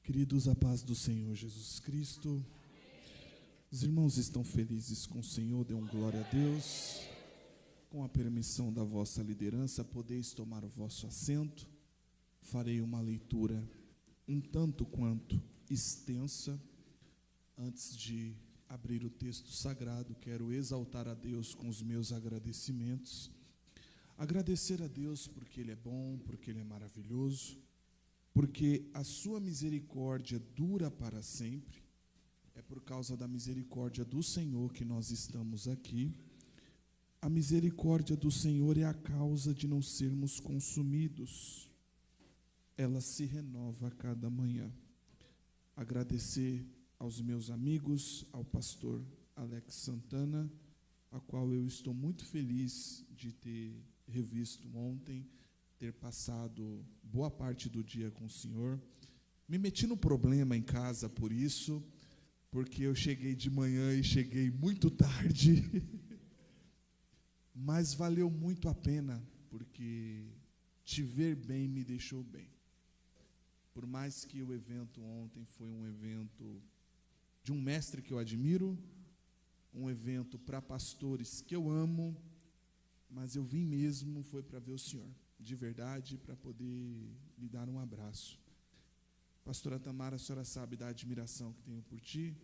Queridos, a paz do Senhor Jesus Cristo. Os irmãos estão felizes com o Senhor, dêem glória a Deus. Com a permissão da vossa liderança, podeis tomar o vosso assento. Farei uma leitura um tanto quanto extensa. Antes de abrir o texto sagrado, quero exaltar a Deus com os meus agradecimentos. Agradecer a Deus porque Ele é bom, porque Ele é maravilhoso, porque a sua misericórdia dura para sempre. É por causa da misericórdia do Senhor que nós estamos aqui. A misericórdia do Senhor é a causa de não sermos consumidos. Ela se renova a cada manhã. Agradecer aos meus amigos, ao pastor Alex Santana, a qual eu estou muito feliz de ter revisto ontem, ter passado boa parte do dia com o Senhor. Me meti no problema em casa por isso, porque eu cheguei de manhã e cheguei muito tarde, mas valeu muito a pena, porque te ver bem me deixou bem. Por mais que o evento ontem foi um evento de um mestre que eu admiro, um evento para pastores que eu amo, mas eu vim mesmo, foi para ver o Senhor, de verdade, para poder lhe dar um abraço. Pastora Tamara, a senhora sabe da admiração que tenho por ti,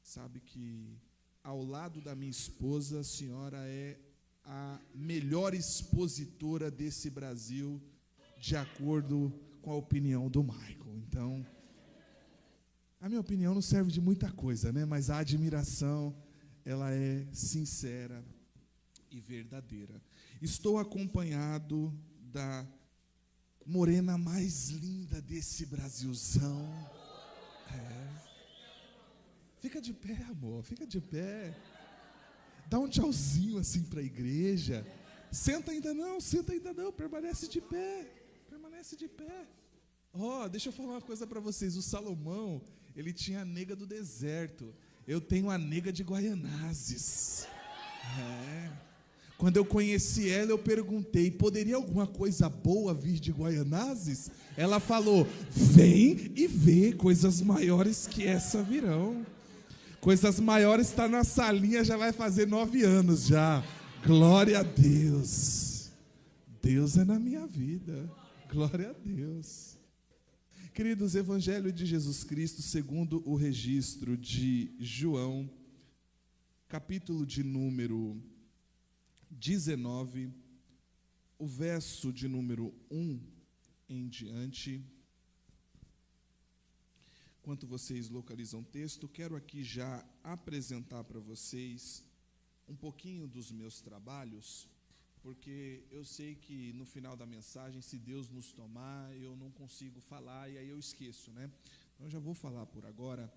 sabe que ao lado da minha esposa, a senhora é a melhor expositora desse Brasil, de acordo com a opinião do Michael. Então, a minha opinião não serve de muita coisa, né? Mas a admiração, ela é sincera e verdadeira. Estou acompanhado da morena mais linda desse Brasilzão. Fica de pé, amor, fica de pé. Dá um tchauzinho assim para a igreja. Senta ainda não, permanece de pé. Permanece de pé. Deixa eu falar uma coisa para vocês. O Salomão, ele tinha a nega do deserto. Eu tenho a nega de Guaianazes. Quando eu conheci ela, eu perguntei, poderia alguma coisa boa vir de Guaianazes? Ela falou, vem e vê, coisas maiores que essa virão. Coisas maiores está na salinha, já vai fazer 9 anos já. Glória a Deus. Deus é na minha vida. Glória a Deus. Queridos, Evangelho de Jesus Cristo, segundo o registro de João, capítulo de número 19, o verso de número 1 em diante. Enquanto vocês localizam o texto, quero aqui já apresentar para vocês um pouquinho dos meus trabalhos, porque eu sei que no final da mensagem, se Deus nos tomar, eu não consigo falar e aí eu esqueço, né? Então eu já vou falar por agora.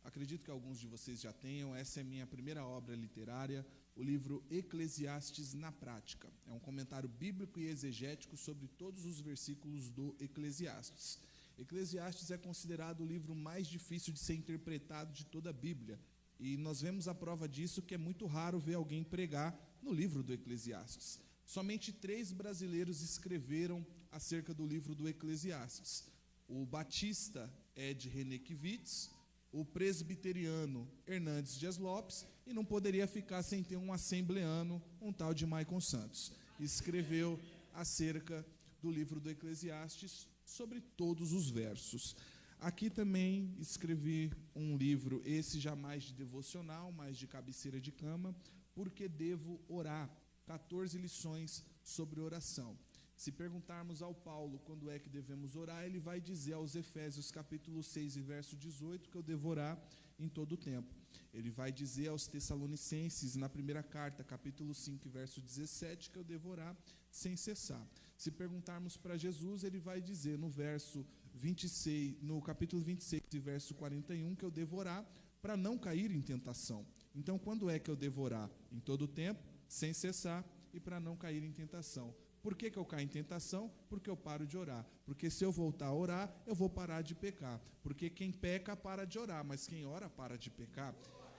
Acredito que alguns de vocês já tenham. Essa é minha primeira obra literária, o livro Eclesiastes na Prática. É um comentário bíblico e exegético sobre todos os versículos do Eclesiastes. Eclesiastes é considerado o livro mais difícil de ser interpretado de toda a Bíblia. E nós vemos a prova disso, que é muito raro ver alguém pregar no livro do Eclesiastes. Somente 3 brasileiros escreveram acerca do livro do Eclesiastes. O batista Ed Renekiewicz, o presbiteriano Hernandes Dias Lopes, e não poderia ficar sem ter um assembleano, um tal de Maicon Santos. Escreveu acerca do livro do Eclesiastes sobre todos os versos. Aqui também escrevi um livro, esse já mais de devocional, mais de cabeceira de cama, Porque Devo Orar? 14 lições sobre oração. Se perguntarmos ao Paulo quando é que devemos orar, ele vai dizer aos Efésios capítulo 6 e verso 18 que eu devo orar em todo o tempo. Ele vai dizer aos Tessalonicenses na primeira carta, capítulo 5 e verso 17, que eu devo orar sem cessar. Se perguntarmos para Jesus, ele vai dizer no verso 26, no capítulo 26 e verso 41, que eu devo orar para não cair em tentação. Então, quando é que eu devo orar? Em todo o tempo, sem cessar e para não cair em tentação. Por que eu caio em tentação? Porque eu paro de orar. Porque se eu voltar a orar, eu vou parar de pecar. Porque quem peca para de orar, mas quem ora para de pecar.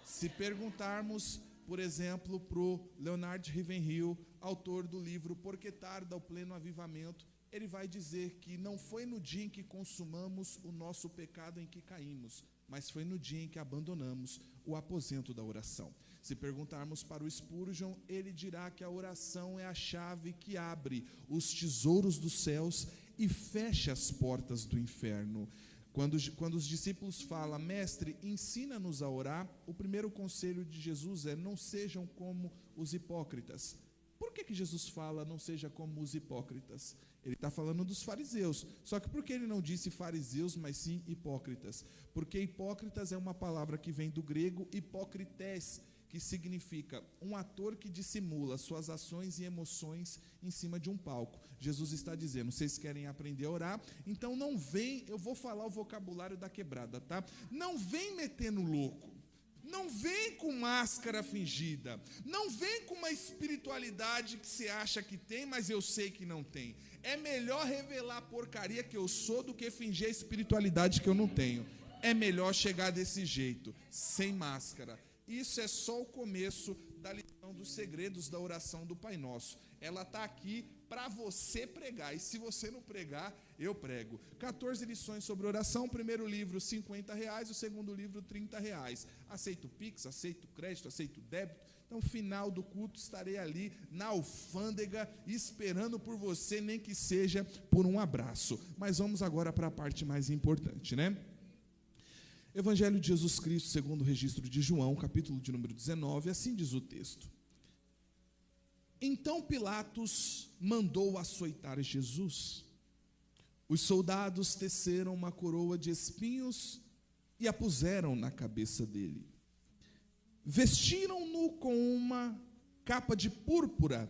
Se perguntarmos, por exemplo, para o Leonard Ravenhill, autor do livro Por que Tarda o Pleno Avivamento, ele vai dizer que não foi no dia em que consumamos o nosso pecado em que caímos, mas foi no dia em que abandonamos o aposento da oração. Se perguntarmos para o Spurgeon, ele dirá que a oração é a chave que abre os tesouros dos céus e fecha as portas do inferno. Quando os discípulos falam, mestre, ensina-nos a orar, o primeiro conselho de Jesus é, não sejam como os hipócritas. Por que Jesus fala, não seja como os hipócritas? Ele está falando dos fariseus, só que por que ele não disse fariseus, mas sim hipócritas? Porque hipócritas é uma palavra que vem do grego hipócrites, que significa um ator que dissimula suas ações e emoções em cima de um palco. Jesus está dizendo, vocês querem aprender a orar? Então não vem, eu vou falar o vocabulário da quebrada, tá? Não vem metendo louco, não vem com máscara fingida, não vem com uma espiritualidade que você acha que tem, mas eu sei que não tem. É melhor revelar a porcaria que eu sou do que fingir a espiritualidade que eu não tenho. É melhor chegar desse jeito, sem máscara. Isso é só o começo da lição dos segredos da oração do Pai Nosso. Ela está aqui para você pregar, e se você não pregar, eu prego. 14 lições sobre oração, o primeiro livro R$50, o segundo livro R$30. Aceito Pix, aceito crédito, aceito débito. Então, no final do culto, estarei ali na alfândega, esperando por você, nem que seja por um abraço. Mas vamos agora para a parte mais importante, né? Evangelho de Jesus Cristo, segundo o registro de João, capítulo de número 19, assim diz o texto. Então Pilatos mandou açoitar Jesus. Os soldados teceram uma coroa de espinhos e a puseram na cabeça dele. Vestiram-no com uma capa de púrpura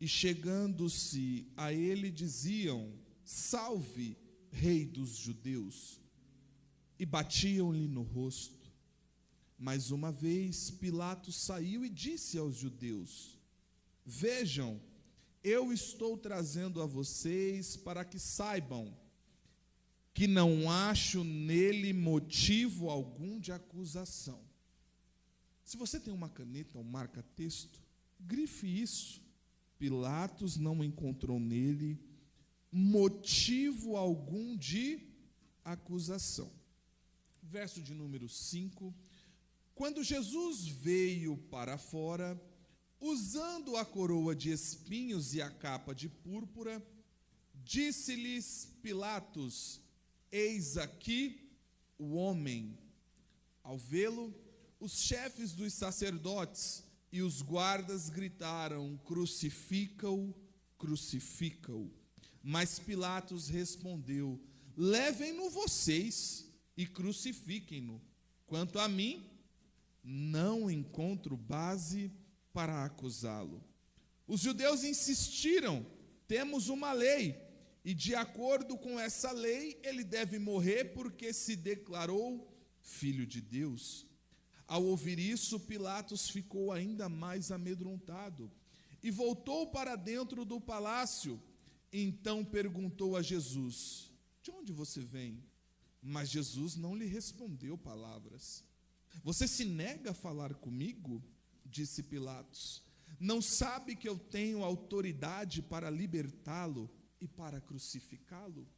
e, chegando-se a ele, diziam, salve, rei dos judeus. E batiam-lhe no rosto. Mais uma vez, Pilatos saiu e disse aos judeus, vejam, eu estou trazendo a vocês para que saibam que não acho nele motivo algum de acusação. Se você tem uma caneta, um marca-texto, grife isso. Pilatos não encontrou nele motivo algum de acusação. Verso de número 5, quando Jesus veio para fora, usando a coroa de espinhos e a capa de púrpura, disse-lhes Pilatos, eis aqui o homem. Ao vê-lo, os chefes dos sacerdotes e os guardas gritaram, crucifica-o, crucifica-o. Mas Pilatos respondeu, levem-no vocês e crucifiquem-no. Quanto a mim, não encontro base para acusá-lo. Os judeus insistiram, temos uma lei, e de acordo com essa lei, ele deve morrer porque se declarou filho de Deus. Ao ouvir isso, Pilatos ficou ainda mais amedrontado e voltou para dentro do palácio. Então perguntou a Jesus, de onde você vem? Mas Jesus não lhe respondeu palavras. Você se nega a falar comigo? Disse Pilatos. Não sabe que eu tenho autoridade para libertá-lo e para crucificá-lo?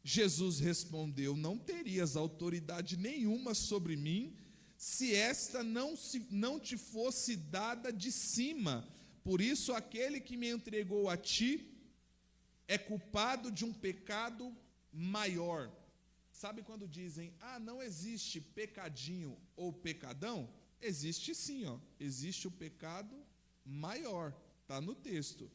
Jesus respondeu, não terias autoridade nenhuma sobre mim, se esta não te fosse dada de cima. Por isso, aquele que me entregou a ti é culpado de um pecado maior. Sabe quando dizem, não existe pecadinho ou pecadão? Existe sim, existe o pecado maior, está no texto.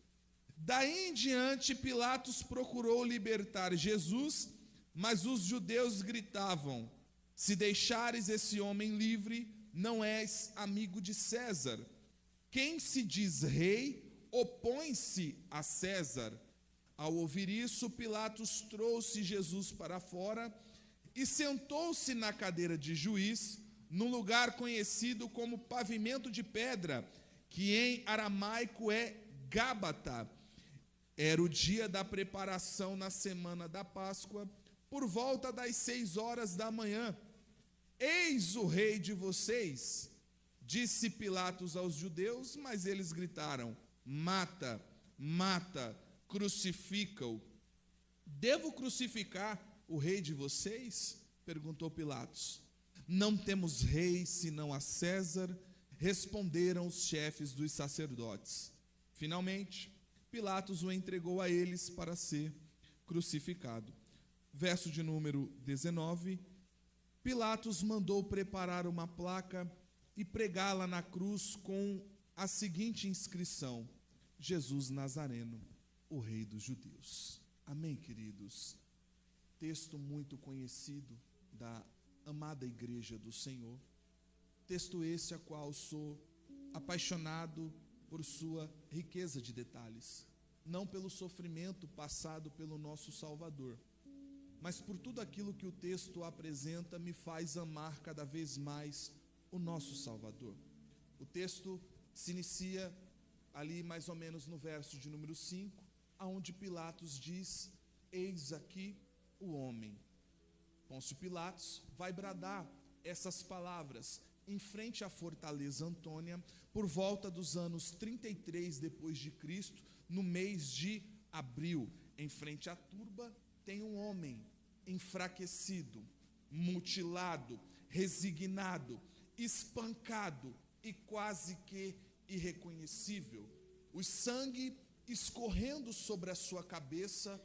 Daí em diante, Pilatos procurou libertar Jesus, mas os judeus gritavam, se deixares esse homem livre, não és amigo de César. Quem se diz rei, opõe-se a César. Ao ouvir isso, Pilatos trouxe Jesus para fora e sentou-se na cadeira de juiz, num lugar conhecido como pavimento de pedra, que em aramaico é Gábata. Era o dia da preparação na semana da Páscoa, por volta das 6 da manhã. Eis o rei de vocês, disse Pilatos aos judeus, mas eles gritaram, mata, mata. crucifica-o. Devo crucificar o rei de vocês? Perguntou Pilatos. Não temos rei senão a César, responderam os chefes dos sacerdotes. Finalmente, Pilatos o entregou a eles para ser crucificado. Verso de número 19. Pilatos mandou preparar uma placa e pregá-la na cruz com a seguinte inscrição: Jesus Nazareno, o Rei dos Judeus. Amém, queridos? Texto muito conhecido da amada Igreja do Senhor. Texto esse a qual sou apaixonado por sua riqueza de detalhes. Não pelo sofrimento passado pelo nosso Salvador, mas por tudo aquilo que o texto apresenta me faz amar cada vez mais o nosso Salvador. O texto se inicia ali mais ou menos no verso de número 5, aonde Pilatos diz: eis aqui o homem. Pôncio Pilatos vai bradar essas palavras em frente à fortaleza Antônia por volta dos anos 33 depois de Cristo, no mês de abril. Em frente à turba tem um homem enfraquecido, mutilado, resignado, espancado e quase que irreconhecível. O sangue escorrendo sobre a sua cabeça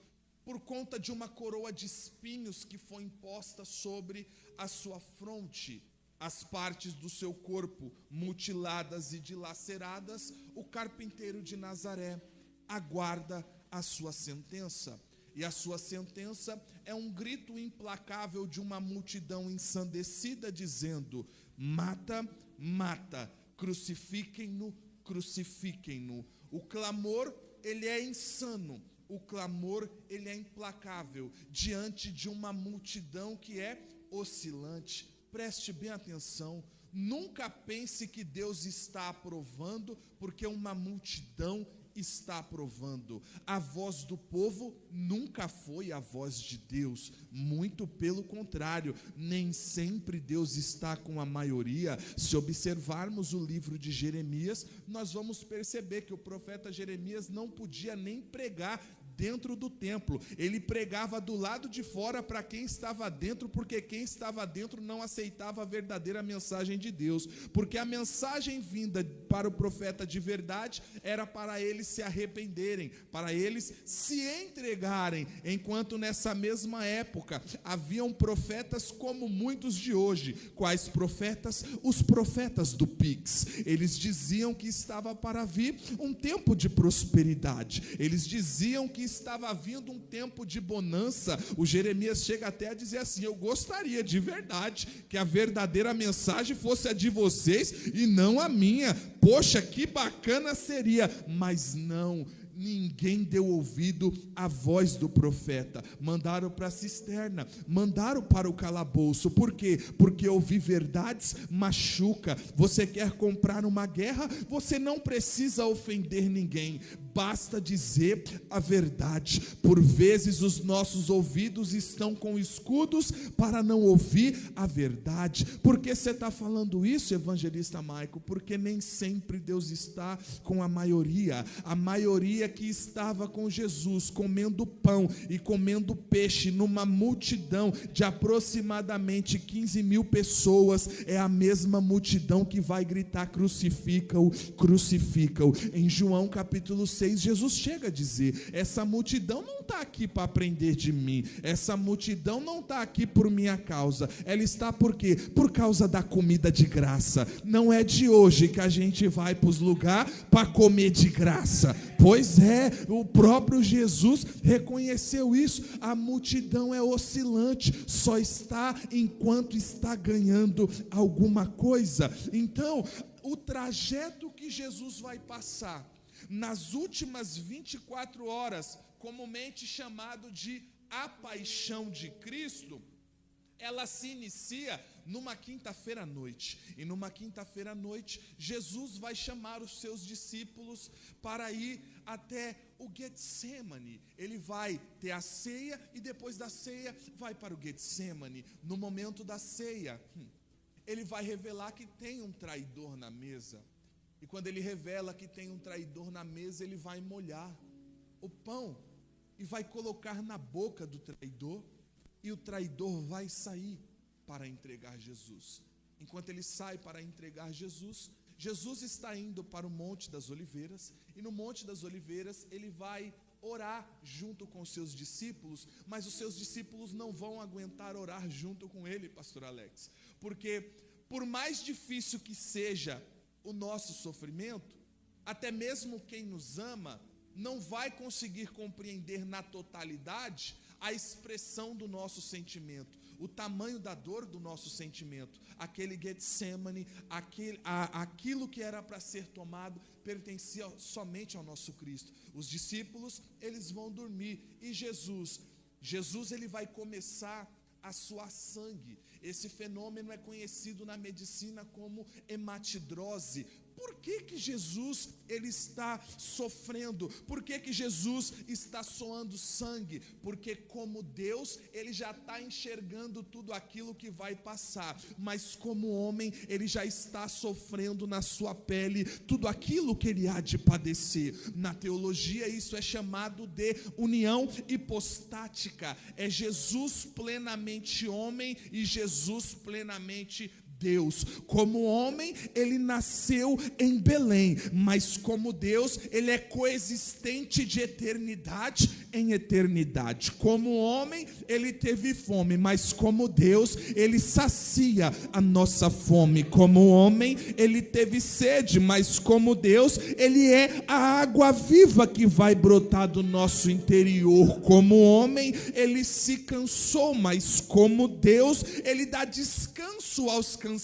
por conta de uma coroa de espinhos que foi imposta sobre a sua fronte. As partes do seu corpo mutiladas e dilaceradas, o carpinteiro de Nazaré aguarda a sua sentença. E a sua sentença é um grito implacável de uma multidão ensandecida dizendo: mata, mata, crucifiquem-no, crucifiquem-no. O clamor, ele é insano. O clamor, ele é implacável diante de uma multidão que é oscilante. Preste bem atenção. Nunca pense que Deus está aprovando, porque uma multidão está aprovando. A voz do povo nunca foi a voz de Deus, muito pelo contrário, nem sempre Deus está com a maioria. Se observarmos o livro de Jeremias, nós vamos perceber que o profeta Jeremias não podia nem pregar dentro do templo, ele pregava do lado de fora para quem estava dentro, porque quem estava dentro não aceitava a verdadeira mensagem de Deus, porque a mensagem vinda para o profeta de verdade era para eles se arrependerem, para eles se entregarem, enquanto nessa mesma época haviam profetas como muitos de hoje. Quais profetas? Os profetas do Pix. Eles diziam que estava para vir um tempo de prosperidade, eles diziam que estava vindo um tempo de bonança. O Jeremias chega até a dizer assim: eu gostaria de verdade que a verdadeira mensagem fosse a de vocês e não a minha. Poxa, que bacana seria, mas não. Ninguém deu ouvido à voz do profeta. Mandaram para a cisterna, mandaram para o calabouço. Por quê? Porque ouvir verdades machuca. Você quer comprar uma guerra? Você não precisa ofender ninguém, basta dizer a verdade. Por vezes os nossos ouvidos estão com escudos para não ouvir a verdade. Por que você está falando isso, evangelista Maico? Porque nem sempre Deus está com a maioria. A maioria que estava com Jesus comendo pão e comendo peixe numa multidão de aproximadamente 15 mil pessoas é a mesma multidão que vai gritar: crucifica-o, crucifica-o. Em João capítulo 6, Jesus chega a dizer: essa multidão não está aqui para aprender de mim, essa multidão não está aqui por minha causa, ela está por quê? Por causa da comida de graça. Não é de hoje que a gente vai para os lugares para comer de graça. Pois é, o próprio Jesus reconheceu isso. A multidão é oscilante, só está enquanto está ganhando alguma coisa. Então, o trajeto que Jesus vai passar nas últimas 24 horas, comumente chamado de a paixão de Cristo, ela se inicia numa quinta-feira à noite. E numa quinta-feira à noite, Jesus vai chamar os seus discípulos para ir até o Getsemane. Ele vai ter a ceia e depois da ceia vai para o Getsemane. No momento da ceia, ele vai revelar que tem um traidor na mesa. E quando ele revela que tem um traidor na mesa, ele vai molhar o pão e vai colocar na boca do traidor, e o traidor vai sair para entregar Jesus. Enquanto ele sai para entregar Jesus, Jesus está indo para o Monte das Oliveiras, e no Monte das Oliveiras ele vai orar junto com os seus discípulos, mas os seus discípulos não vão aguentar orar junto com ele, pastor Alex, porque por mais difícil que seja o nosso sofrimento, até mesmo quem nos ama não vai conseguir compreender na totalidade a expressão do nosso sentimento, o tamanho da dor do nosso sentimento. Aquele Getsemane, aquilo que era para ser tomado, pertencia somente ao nosso Cristo. Os discípulos, eles vão dormir, e Jesus ele vai começar a suar sangue. Esse fenômeno é conhecido na medicina como hematidrose. Por que Jesus ele está sofrendo? Por que Jesus está suando sangue? Porque como Deus, ele já está enxergando tudo aquilo que vai passar, mas como homem, ele já está sofrendo na sua pele tudo aquilo que ele há de padecer. Na teologia isso é chamado de união hipostática. É Jesus plenamente homem e Jesus plenamente Deus. Como homem, ele nasceu em Belém, mas como Deus, ele é coexistente de eternidade em eternidade. Como homem, ele teve fome, mas como Deus, ele sacia a nossa fome. Como homem, ele teve sede, mas como Deus, ele é a água viva que vai brotar do nosso interior. Como homem, ele se cansou, mas como Deus, ele dá descanso aos cansados.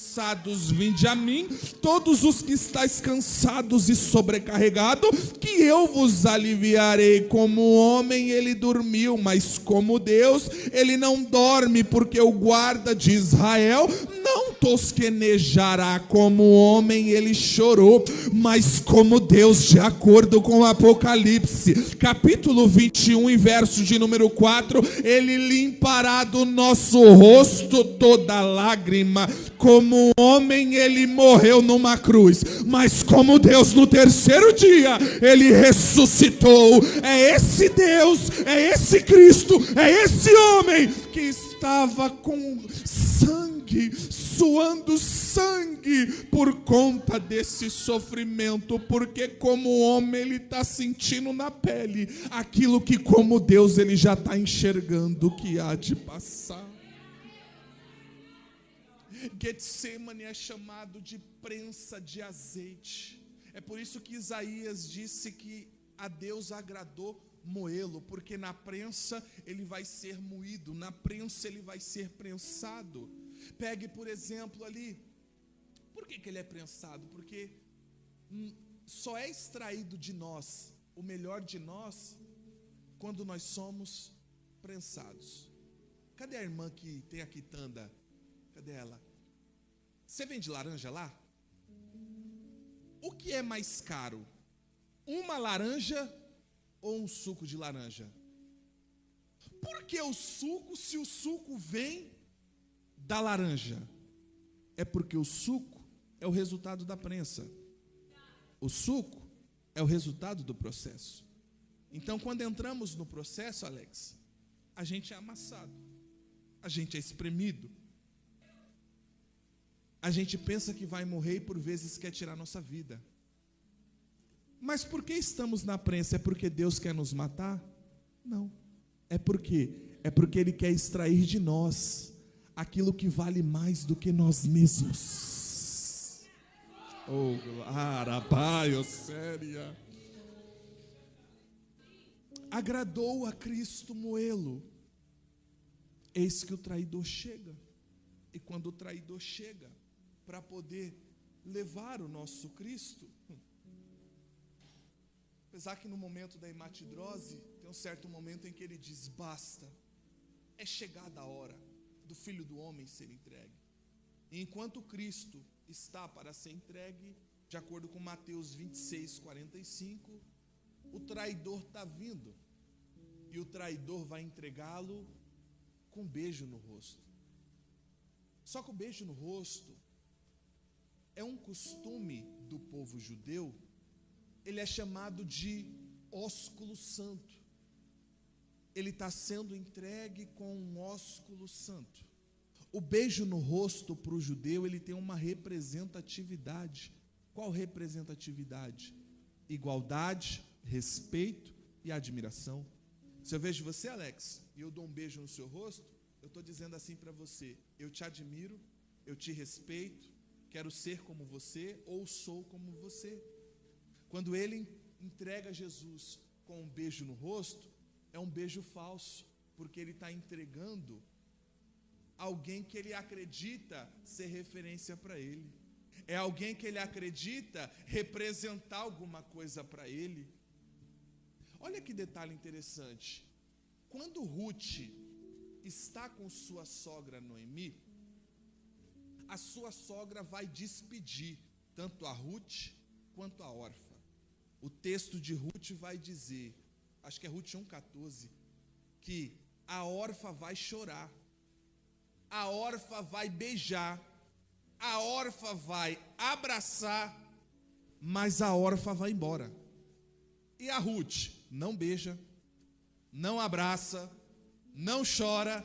Vinde a mim, todos os que estáis cansados e sobrecarregados, que eu vos aliviarei. Como homem ele dormiu, mas como Deus ele não dorme, porque o guarda de Israel não tosquenejará. Como homem ele chorou, mas como Deus, de acordo com o Apocalipse capítulo 21 e verso de número 4, ele limpará do nosso rosto toda lágrima. Como homem ele morreu numa cruz, mas como Deus no terceiro dia ele ressuscitou. É esse Deus, é esse Cristo, é esse homem que estava com sangue, suando sangue por conta desse sofrimento, porque como homem ele está sentindo na pele aquilo que como Deus ele já está enxergando que há de passar. Getsemane é chamado de prensa de azeite. É por isso que Isaías disse que a Deus agradou moê-lo, porque na prensa ele vai ser moído, na prensa ele vai ser prensado. Pegue, por exemplo, ali, por que ele é prensado? Porque só é extraído de nós o melhor de nós quando nós somos prensados. Cadê a irmã que tem a quitanda? Cadê ela? Você vende laranja lá? O que é mais caro? Uma laranja ou um suco de laranja? Por que o suco, se o suco vem da laranja? É porque o suco é o resultado da prensa. O suco é o resultado do processo. Então, quando entramos no processo, Alex, a gente é amassado, a gente é espremido, a gente pensa que vai morrer e por vezes quer tirar nossa vida. Mas por que estamos na prensa? É porque Deus quer nos matar? Não. É porque Ele quer extrair de nós aquilo que vale mais do que nós mesmos. Oh, glória, séria. Agradou a Cristo moê-lo. Eis que o traidor chega. E quando o traidor chega para poder levar o nosso Cristo, apesar que no momento da hematidrose, tem um certo momento em que ele diz, basta, é chegada a hora do Filho do Homem ser entregue. E enquanto Cristo está para ser entregue, de acordo com Mateus 26, 45, o traidor está vindo, e o traidor vai entregá-lo com um beijo no rosto. Só que o beijo no rosto é um costume do povo judeu. Ele é chamado de ósculo santo. Ele está sendo entregue com um ósculo santo. O beijo no rosto para o judeu, ele tem uma representatividade. Qual representatividade? Igualdade, respeito e admiração. Se eu vejo você, Alex, e eu dou um beijo no seu rosto, eu estou dizendo assim para você: eu te admiro, eu te respeito, quero ser como você ou sou como você. Quando ele entrega Jesus com um beijo no rosto, é um beijo falso, porque ele está entregando alguém que ele acredita ser referência para ele. É alguém que ele acredita representar alguma coisa para ele. Olha que detalhe interessante. Quando Ruth está com sua sogra Noemi, a sua sogra vai despedir tanto a Ruth quanto a Orfa. O texto de Ruth vai dizer, acho que é Ruth 1,14, que a Orfa vai chorar, a Orfa vai beijar, a Orfa vai abraçar, mas a Orfa vai embora. E a Ruth não beija, não abraça, não chora,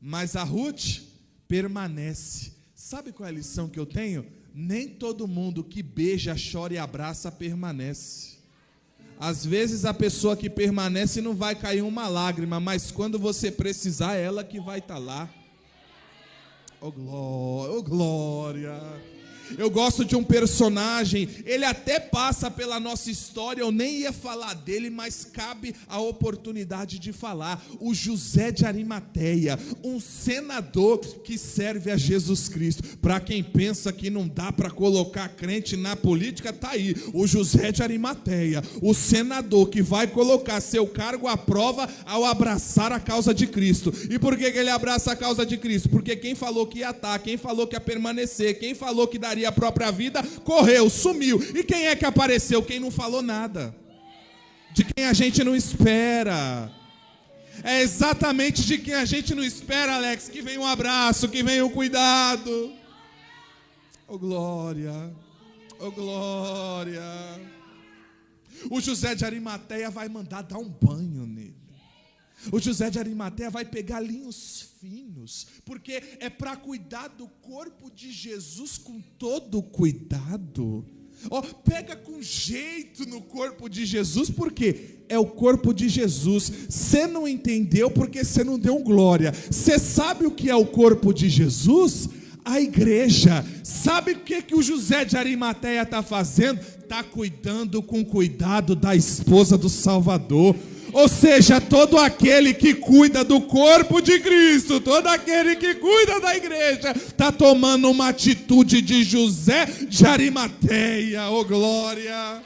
mas a Ruth permanece. Sabe qual é a lição que eu tenho? Nem todo mundo que beija, chora e abraça permanece. Às vezes a pessoa que permanece não vai cair uma lágrima, mas quando você precisar, é ela que vai estar lá. Oh glória, oh glória. Eu gosto de um personagem, ele até passa pela nossa história, eu nem ia falar dele, mas cabe a oportunidade de falar. O José de Arimateia, um senador que serve a Jesus Cristo. Para quem pensa que não dá para colocar crente na política, tá aí, o José de Arimateia, o senador que vai colocar seu cargo à prova ao abraçar a causa de Cristo. E por que ele abraça a causa de Cristo? Porque quem falou que ia estar, quem falou que ia permanecer, quem falou que daria a própria vida, correu, sumiu. E quem é que apareceu? Quem não falou nada. De quem a gente não espera. É exatamente de quem a gente não espera, Alex, que vem um abraço, que vem um cuidado. Oh glória, oh glória. O José de Arimateia vai mandar dar um banho nele. O José de Arimateia vai pegar linhos finos, porque é para cuidar do corpo de Jesus com todo cuidado. Pega com jeito no corpo de Jesus, porque é o corpo de Jesus. Você não entendeu porque você não deu glória. Você sabe o que é o corpo de Jesus? A igreja. Sabe o que o José de Arimateia está fazendo? Está cuidando com cuidado da esposa do Salvador. Ou seja, todo aquele que cuida do corpo de Cristo, todo aquele que cuida da igreja, está tomando uma atitude de José de Arimateia. Oh glória!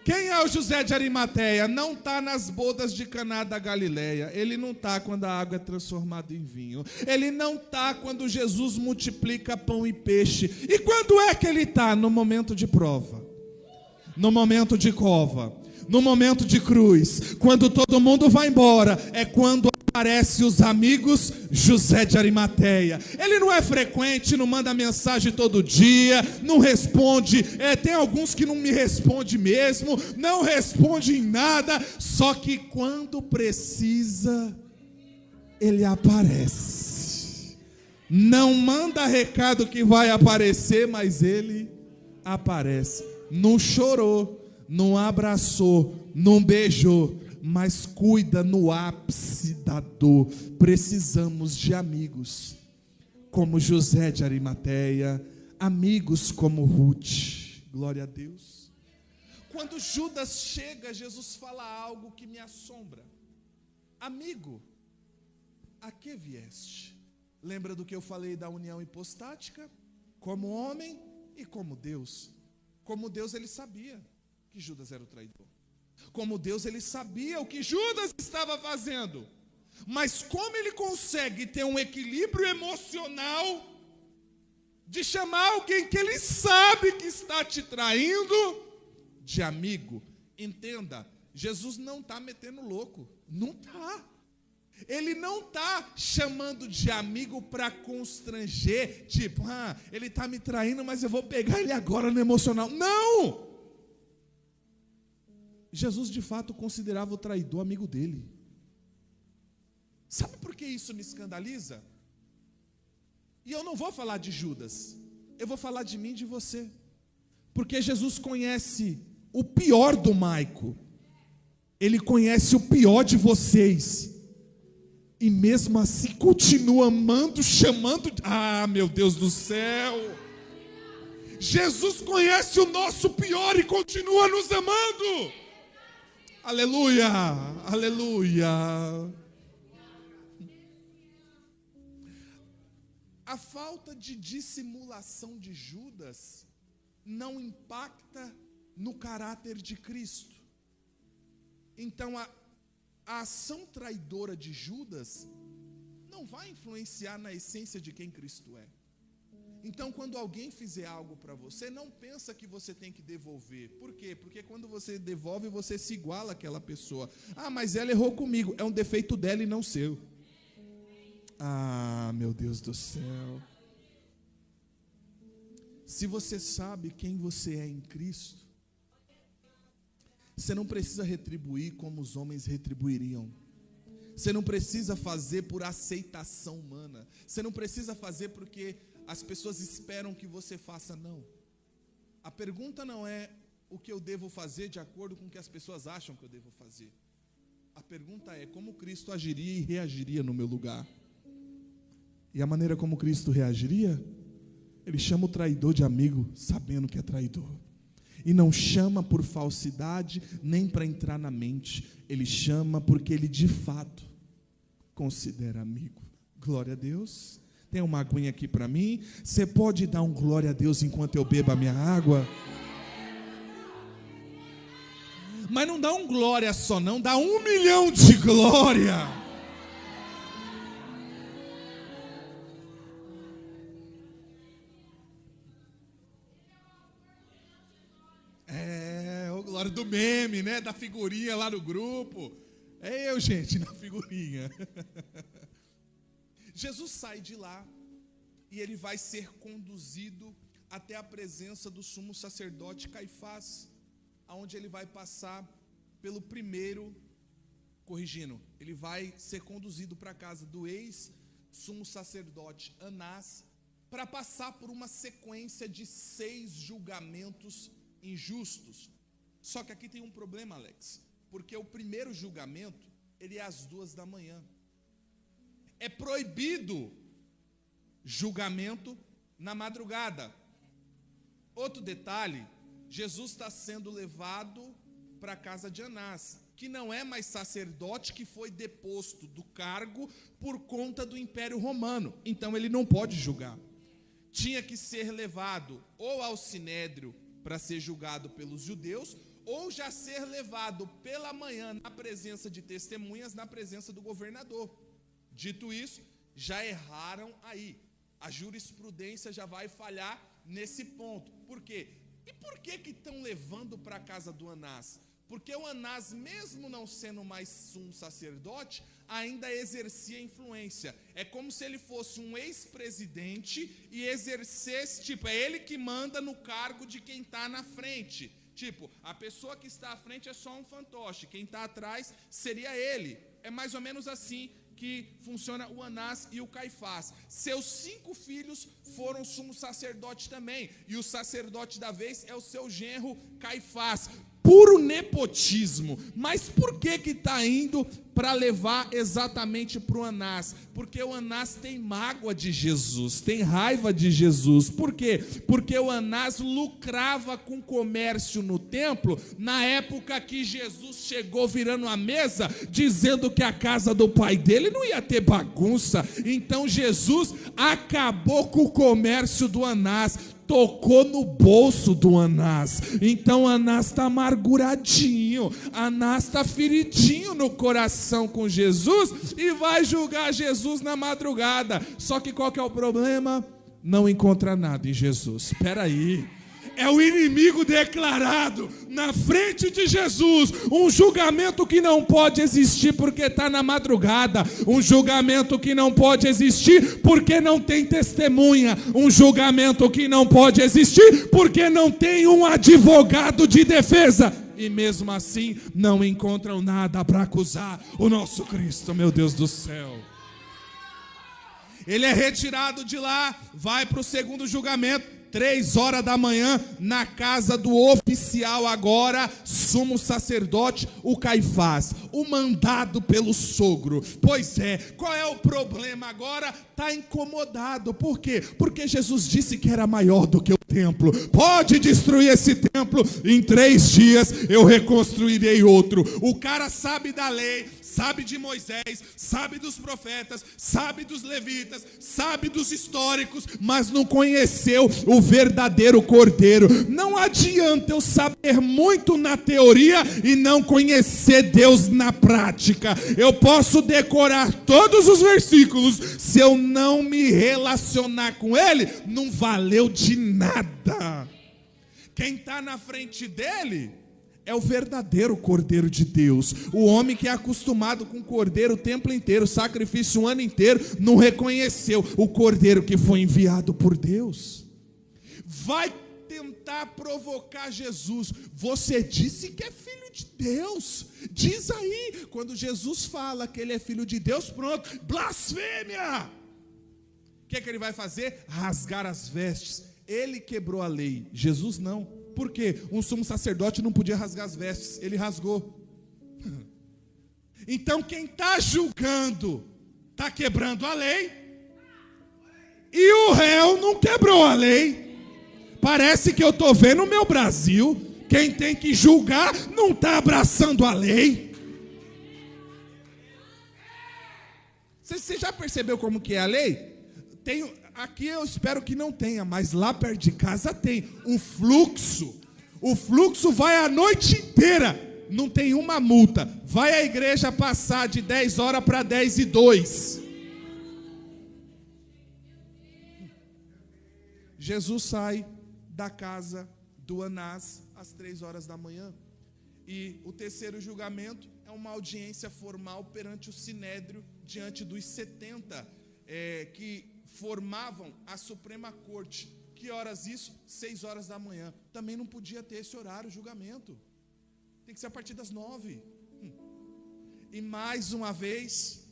Quem é o José de Arimateia? Não está nas bodas de Caná da Galileia. Ele não está quando a água é transformada em vinho. Ele não está quando Jesus multiplica pão e peixe. E quando é que ele está? No momento de prova, no momento de cova, no momento de cruz, quando todo mundo vai embora, é quando aparecem os amigos José de Arimateia. Ele não é frequente, não manda mensagem todo dia, não responde, tem alguns que não me respondem mesmo, não responde em nada, só que quando precisa, ele aparece. Não manda recado que vai aparecer, mas ele aparece. Não chorou, não abraçou, não beijou, mas cuida no ápice da dor. Precisamos de amigos como José de Arimateia, amigos como Ruth. Glória a Deus. Quando Judas chega, Jesus fala algo que me assombra. Amigo, a que vieste? Lembra do que eu falei da união hipostática? Como homem e como Deus. Como Deus, ele sabia que Judas era o traidor. Como Deus, ele sabia o que Judas estava fazendo. Mas como ele consegue ter um equilíbrio emocional de chamar alguém que ele sabe que está te traindo de amigo? Entenda, Jesus não está metendo louco. Não está. Ele não está chamando de amigo para constranger, tipo, ele está me traindo, mas eu vou pegar ele agora no emocional. Não! Jesus de fato considerava o traidor amigo dele. Sabe por que isso me escandaliza? E eu não vou falar de Judas, eu vou falar de mim e de você. Porque Jesus conhece o pior do Maico, Ele conhece o pior de vocês, e mesmo assim continua amando, chamando. Ah, meu Deus do céu! Jesus conhece o nosso pior e continua nos amando. Aleluia, aleluia. A falta de dissimulação de Judas não impacta no caráter de Cristo. Então a ação traidora de Judas não vai influenciar na essência de quem Cristo é. Então, quando alguém fizer algo para você, não pensa que você tem que devolver. Por quê? Porque quando você devolve, você se iguala àquela pessoa. Ah, mas ela errou comigo. É um defeito dela e não seu. Ah, meu Deus do céu. Se você sabe quem você é em Cristo, você não precisa retribuir como os homens retribuiriam. Você não precisa fazer por aceitação humana. Você não precisa fazer porque as pessoas esperam que você faça, não. A pergunta não é o que eu devo fazer de acordo com o que as pessoas acham que eu devo fazer. A pergunta é como Cristo agiria e reagiria no meu lugar. E a maneira como Cristo reagiria, Ele chama o traidor de amigo, sabendo que é traidor. E não chama por falsidade, nem para entrar na mente. Ele chama porque Ele de fato considera amigo. Glória a Deus. Tem uma aguinha aqui para mim? Você pode dar um glória a Deus enquanto eu bebo a minha água? Mas não dá um glória só não, dá 1 milhão de glória. O glória do meme, né? Da figurinha lá no grupo. É eu, gente, na figurinha. Jesus sai de lá e ele vai ser conduzido até a presença do sumo sacerdote Caifás, aonde ele vai passar pelo primeiro, ele vai ser conduzido para a casa do ex-sumo sacerdote Anás, para passar por uma sequência de 6 julgamentos injustos. Só que aqui tem um problema, Alex, porque o primeiro julgamento, ele é às 2 da manhã. É proibido julgamento na madrugada. Outro detalhe, Jesus está sendo levado para a casa de Anás, que não é mais sacerdote, que foi deposto do cargo por conta do Império Romano. Então ele não pode julgar. Tinha que ser levado ou ao Sinédrio para ser julgado pelos judeus, ou já ser levado pela manhã na presença de testemunhas, na presença do governador. Dito isso, já erraram aí. A jurisprudência já vai falhar nesse ponto. Por quê? E por que estão levando para a casa do Anás? Porque o Anás, mesmo não sendo mais um sacerdote, ainda exercia influência. É como se ele fosse um ex-presidente e exercesse, é ele que manda no cargo de quem está na frente. A pessoa que está à frente é só um fantoche, quem está atrás seria ele. É mais ou menos assim que funciona o Anás e o Caifás. Seus 5 filhos foram sumo sacerdote também, e o sacerdote da vez é o seu genro Caifás. Puro nepotismo. Mas por que está indo para levar exatamente para o Anás? Porque o Anás tem mágoa de Jesus, tem raiva de Jesus. Por quê? Porque o Anás lucrava com comércio no templo, na época que Jesus chegou virando a mesa, dizendo que a casa do pai dele não ia ter bagunça. Então Jesus acabou com o comércio do Anás, tocou no bolso do Anás. Então Anás está amarguradinho, Anás está feridinho no coração com Jesus e vai julgar Jesus na madrugada. Só que qual que é o problema? Não encontra nada em Jesus. Espera aí. É o inimigo declarado na frente de Jesus. Um julgamento que não pode existir porque está na madrugada. Um julgamento que não pode existir porque não tem testemunha. Um julgamento que não pode existir porque não tem um advogado de defesa. e mesmo assim não encontram nada para acusar o nosso Cristo, meu Deus do céu. Ele é retirado de lá, vai para o segundo julgamento, 3 horas da manhã, na casa do oficial agora, sumo sacerdote, o Caifás, o mandado pelo sogro. Pois é, qual é o problema agora? Está incomodado, por quê? Porque Jesus disse que era maior do que o templo. Pode destruir esse templo, em 3 dias eu reconstruirei outro. O cara sabe da lei, sabe de Moisés, sabe dos profetas, sabe dos levitas, sabe dos históricos, mas não conheceu o verdadeiro Cordeiro. Não adianta eu saber muito na teoria e não conhecer Deus na prática. Eu posso decorar todos os versículos, se eu não me relacionar com Ele, não valeu de nada. Quem está na frente dele é o verdadeiro Cordeiro de Deus. O homem que é acostumado com o Cordeiro o tempo inteiro, sacrifício o ano inteiro, não reconheceu o Cordeiro que foi enviado por Deus. Vai tentar provocar Jesus. Você disse que é filho de Deus. Diz aí, quando Jesus fala que ele é filho de Deus, pronto, blasfêmia. O que ele vai fazer? Rasgar as vestes. Ele quebrou a lei, Jesus não. Por quê? Um sumo sacerdote não podia rasgar as vestes, ele rasgou. Então quem está julgando está quebrando a lei, e o réu não quebrou a lei. Parece que eu estou vendo o meu Brasil, quem tem que julgar não está abraçando a lei. Você já percebeu como que é a lei? Aqui eu espero que não tenha, mas lá perto de casa tem um fluxo. O fluxo vai a noite inteira, não tem uma multa. Vai a igreja passar de 10 horas para 10:02. Jesus sai da casa do Anás às 3 horas da manhã. E o terceiro julgamento é uma audiência formal perante o Sinédrio, diante dos 70 que formavam a Suprema Corte. Que horas isso? 6 horas da manhã. Também não podia ter esse horário, julgamento. Tem que ser a partir das 9. E mais uma vez,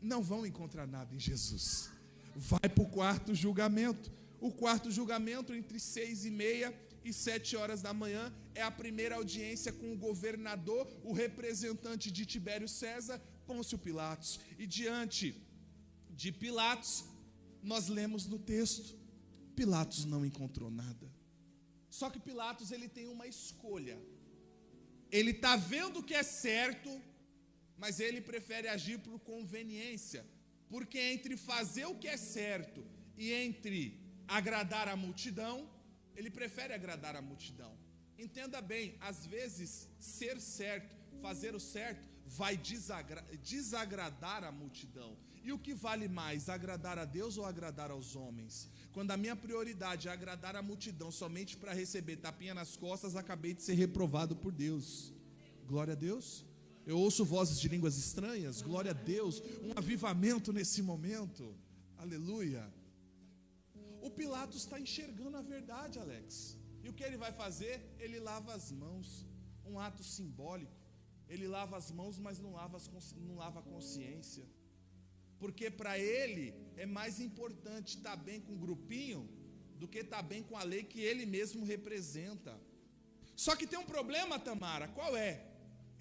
não vão encontrar nada em Jesus. Vai para o quarto julgamento. O quarto julgamento, entre 6:30 e 7 horas da manhã, é a primeira audiência com o governador, o representante de Tibério César, Pôncio Pilatos. E diante de Pilatos, nós lemos no texto, Pilatos não encontrou nada. Só que Pilatos, ele tem uma escolha. Ele está vendo o que é certo, mas ele prefere agir por conveniência. Porque entre fazer o que é certo e entre agradar a multidão, ele prefere agradar a multidão. Entenda bem, às vezes ser certo, fazer o certo, vai desagradar a multidão. E o que vale mais, agradar a Deus ou agradar aos homens? Quando a minha prioridade é agradar a multidão somente para receber tapinha nas costas, acabei de ser reprovado por Deus. Glória a Deus. Eu ouço vozes de línguas estranhas, glória a Deus, um avivamento nesse momento, aleluia. O Pilatos está enxergando a verdade, Alex. E o que ele vai fazer? Ele lava as mãos, um ato simbólico. Ele lava as mãos, mas não lava a consciência. Porque para ele é mais importante estar bem com o grupinho do que estar bem com a lei que ele mesmo representa. Só que tem um problema, Tamara, qual é?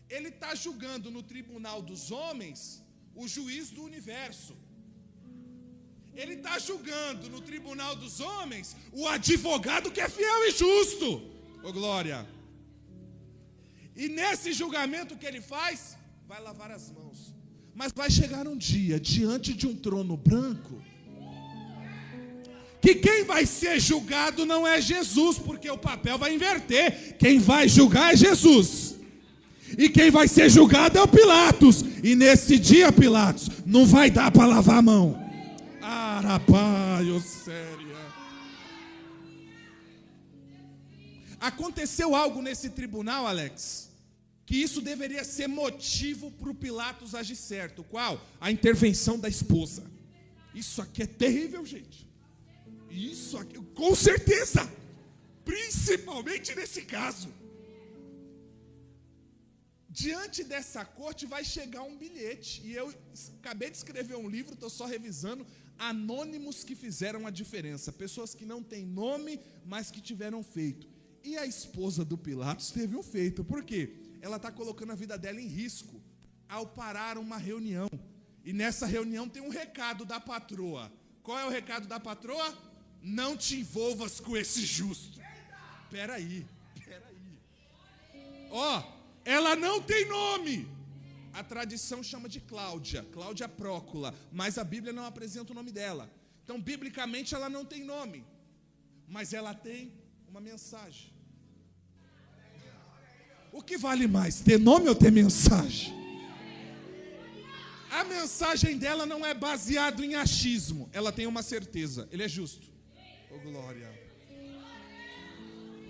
Ele está julgando no tribunal dos homens o juiz do universo. Ele está julgando no tribunal dos homens o advogado que é fiel e justo. Ô glória! E nesse julgamento que ele faz, vai lavar as mãos. Mas vai chegar um dia, diante de um trono branco, que quem vai ser julgado não é Jesus, porque o papel vai inverter. Quem vai julgar é Jesus. E quem vai ser julgado é o Pilatos. E nesse dia, Pilatos, não vai dar para lavar a mão. Arapaio, séria. Aconteceu algo nesse tribunal, Alex, que isso deveria ser motivo para o Pilatos agir certo. Qual? A intervenção da esposa. Isso aqui é terrível, gente. Isso aqui, com certeza. Principalmente nesse caso. diante dessa corte vai chegar um bilhete. E eu acabei de escrever um livro, estou só revisando, anônimos que fizeram a diferença. Pessoas que não têm nome, mas que tiveram feito. E a esposa do Pilatos teve um feito. Por quê? Ela está colocando a vida dela em risco ao parar uma reunião. E nessa reunião tem um recado da patroa. Qual é o recado da patroa? Não te envolvas com esse justo. Peraí. Ó, ela não tem nome. A tradição chama de Cláudia Prócula, mas a Bíblia não apresenta o nome dela. Então, biblicamente, ela não tem nome, mas ela tem uma mensagem. O que vale mais, ter nome ou ter mensagem? A mensagem dela não é baseada em achismo, ela tem uma certeza: ele é justo. Oh, glória.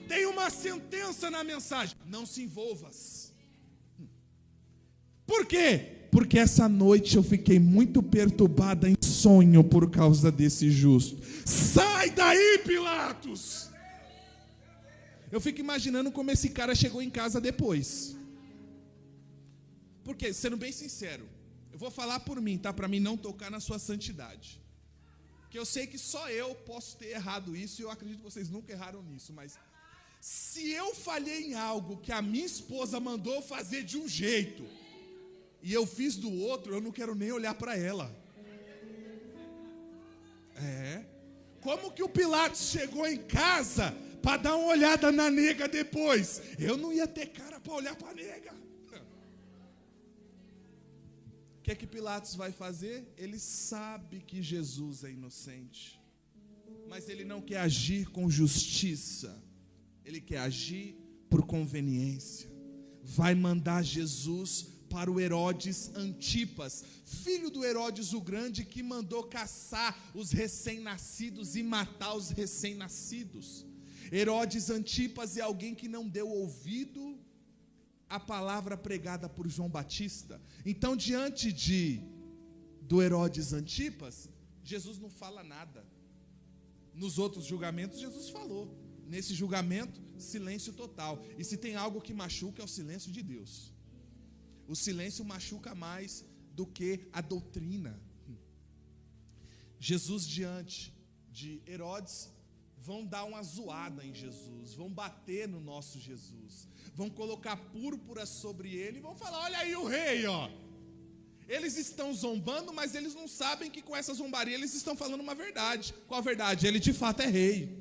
Tem uma sentença na mensagem: não se envolvas. Por quê? Porque essa noite eu fiquei muito perturbada em sonho por causa desse justo. Sai daí, Pilatos! Eu fico imaginando como esse cara chegou em casa depois. Porque, sendo bem sincero, eu vou falar por mim, tá? Para mim não tocar na sua santidade. Que eu sei que só eu posso ter errado isso, e eu acredito que vocês nunca erraram nisso, mas se eu falhei em algo que a minha esposa mandou fazer de um jeito, e eu fiz do outro, eu não quero nem olhar para ela. Como que o Pilatos chegou em casa para dar uma olhada na nega depois? Eu não ia ter cara para olhar para a nega. O que é que Pilatos vai fazer? Ele sabe que Jesus é inocente, mas ele não quer agir com justiça, ele quer agir por conveniência. Vai mandar Jesus para o Herodes Antipas, filho do Herodes o Grande, que mandou caçar os recém-nascidos e matar os recém-nascidos. Herodes Antipas é alguém que não deu ouvido à palavra pregada por João Batista. Então, diante do Herodes Antipas, Jesus não fala nada. Nos outros julgamentos, Jesus falou. Nesse julgamento, silêncio total. E se tem algo que machuca, é o silêncio de Deus. O silêncio machuca mais do que a doutrina. Jesus, diante de Herodes, vão dar uma zoada em Jesus, vão bater no nosso Jesus, vão colocar púrpura sobre ele e vão falar: olha aí o rei, ó. Eles estão zombando, mas eles não sabem que com essa zombaria eles estão falando uma verdade. Qual a verdade? Ele de fato é rei.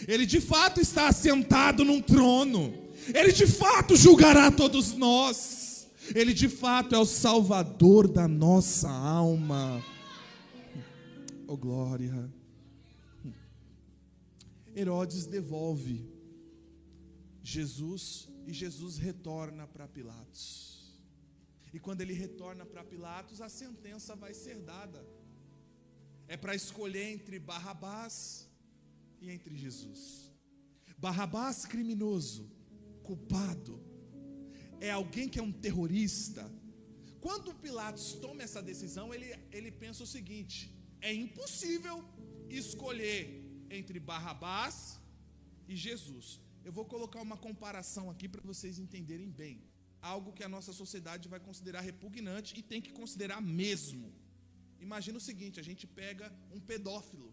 Ele de fato está assentado num trono. Ele de fato julgará todos nós. Ele de fato é o Salvador da nossa alma. Oh, glória. Herodes devolve Jesus e Jesus retorna para Pilatos. E quando ele retorna para Pilatos, a sentença vai ser dada. É para escolher entre Barrabás e entre Jesus. Barrabás, criminoso, culpado, é alguém que é um terrorista. Quando Pilatos toma essa decisão, ele pensa o seguinte: é impossível escolher entre Barrabás e Jesus. Eu vou colocar uma comparação aqui para vocês entenderem bem. Algo que a nossa sociedade vai considerar repugnante e tem que considerar mesmo. Imagina o seguinte: a gente pega um pedófilo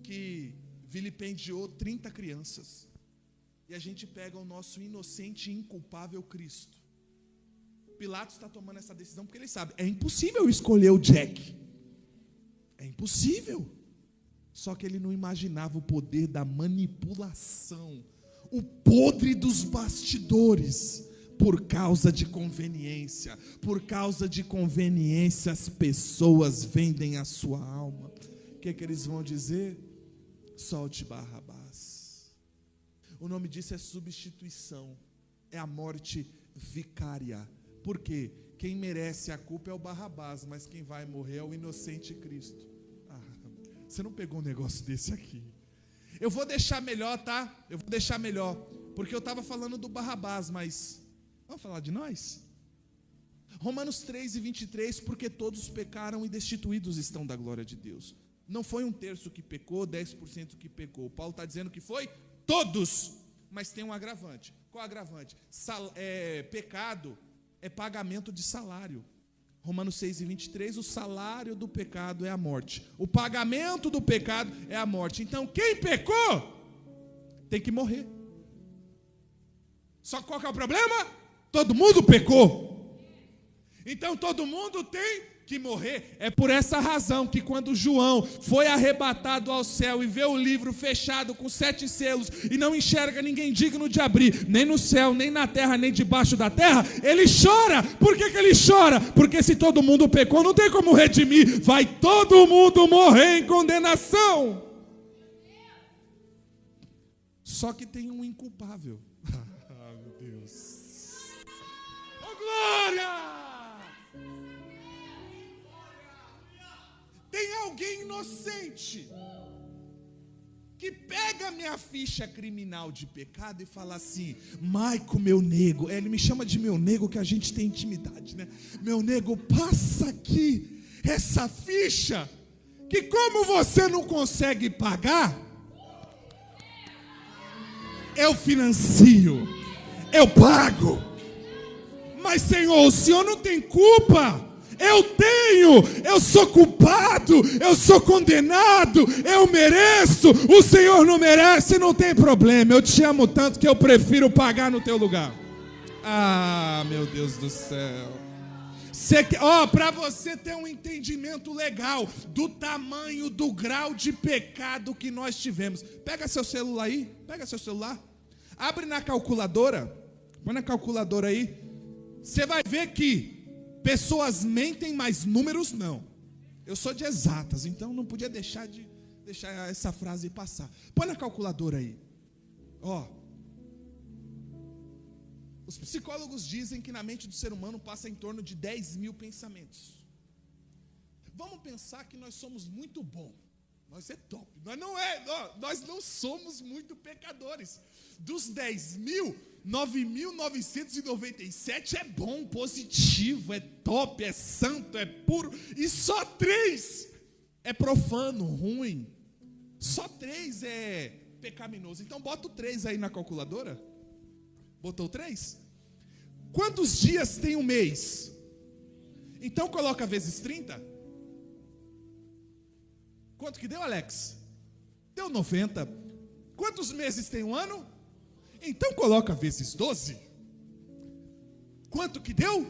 que vilipendiou 30 crianças. E a gente pega o nosso inocente e inculpável Cristo. Pilatos está tomando essa decisão porque ele sabe: é impossível escolher o Jack. É impossível. Só que ele não imaginava o poder da manipulação, o podre dos bastidores. Por causa de conveniência, as pessoas vendem a sua alma. O que eles vão dizer? Solte Barrabás. O nome disso é substituição, é a morte vicária. Por quê? Quem merece a culpa é o Barrabás, mas quem vai morrer é o inocente Cristo. Você não pegou um negócio desse aqui. Eu vou deixar melhor, tá? Eu vou deixar melhor, porque eu estava falando do Barrabás, mas vamos falar de nós? Romanos 3:23, porque todos pecaram e destituídos estão da glória de Deus. Não foi 1/3 que pecou, 10% que pecou. Paulo está dizendo que foi todos. mas tem um agravante. Qual agravante? Pecado é pagamento de salário. Romanos 6:23, o salário do pecado é a morte. O pagamento do pecado é a morte. Então, quem pecou tem que morrer. Só que qual que é o problema? Todo mundo pecou. Então, todo mundo tem que morrer. É por essa razão que quando João foi arrebatado ao céu e vê o livro fechado com 7 selos e não enxerga ninguém digno de abrir, nem no céu, nem na terra, nem debaixo da terra, ele chora. Por que ele chora? Porque se todo mundo pecou, não tem como redimir. Vai todo mundo morrer em condenação. Só que tem um inculpável. Ah, meu Deus. Oh, glória! Tem alguém inocente que pega a minha ficha criminal de pecado e fala assim: Maico, meu nego, ele me chama de meu nego, que a gente tem intimidade, né? Meu nego, passa aqui essa ficha, que como você não consegue pagar, eu financio, eu pago. Mas Senhor, o Senhor não tem culpa. Eu sou culpado, eu sou condenado, eu mereço, o Senhor não merece, não tem problema, eu te amo tanto que eu prefiro pagar no teu lugar. Ah, meu Deus do céu. Para você ter um entendimento legal do tamanho, do grau de pecado que nós tivemos, pega seu celular aí, abre na calculadora, põe na calculadora aí, você vai ver que pessoas mentem, mas números não. Eu sou de exatas, então não podia deixar essa frase passar. Põe na calculadora aí. Os psicólogos dizem que na mente do ser humano passa em torno de 10.000 pensamentos. Vamos pensar que nós somos muito bons. Nós é top. Nós não somos muito pecadores. Dos 10.000, 9.997 é bom, positivo, é top, é santo, é puro. E só 3 é profano, ruim. Só 3 é pecaminoso. Então bota o 3 aí na calculadora. Botou 3? Quantos dias tem um mês? Então coloca vezes 30. Quanto que deu, Alex? Deu 90. Quantos meses tem um ano? Então coloca vezes 12. Quanto que deu?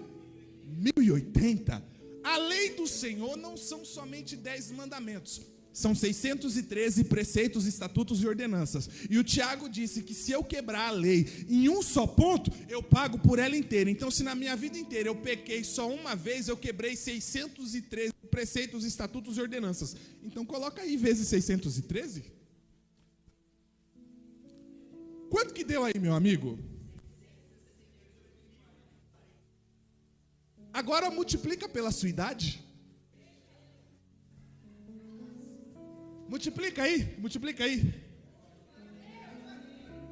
1080. A lei do Senhor não são somente 10 mandamentos. São 613 preceitos, estatutos e ordenanças. E o Tiago disse que se eu quebrar a lei em um só ponto, eu pago por ela inteira. Então, se na minha vida inteira eu pequei só uma vez, eu quebrei 613 preceitos, estatutos e ordenanças. Então, coloca aí vezes 613. Quanto que deu aí, meu amigo? Agora multiplica pela sua idade. Multiplica aí.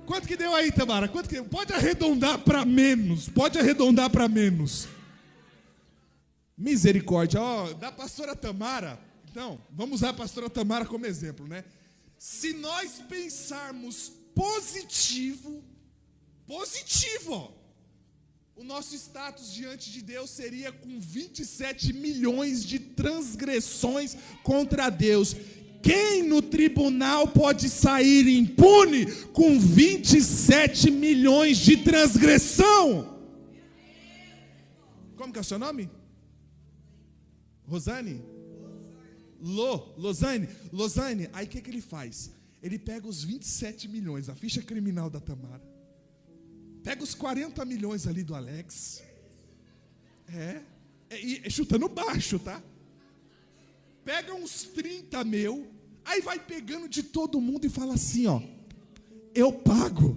Quanto que deu aí, Tamara? Quanto que deu? Pode arredondar para menos. Misericórdia. Da pastora Tamara. Então, vamos usar a pastora Tamara como exemplo, né? Se nós pensarmos positivo, o nosso status diante de Deus seria com 27 milhões de transgressões contra Deus. Quem no tribunal pode sair impune com 27 milhões de transgressão? Como que é o seu nome? Rosane? Losane. Aí o que ele faz? Ele pega os 27 milhões, a ficha criminal da Tamara. Pega os 40 milhões ali do Alex. Chutando baixo, tá? Pega uns 30 meu. Aí vai pegando de todo mundo e fala assim, eu pago,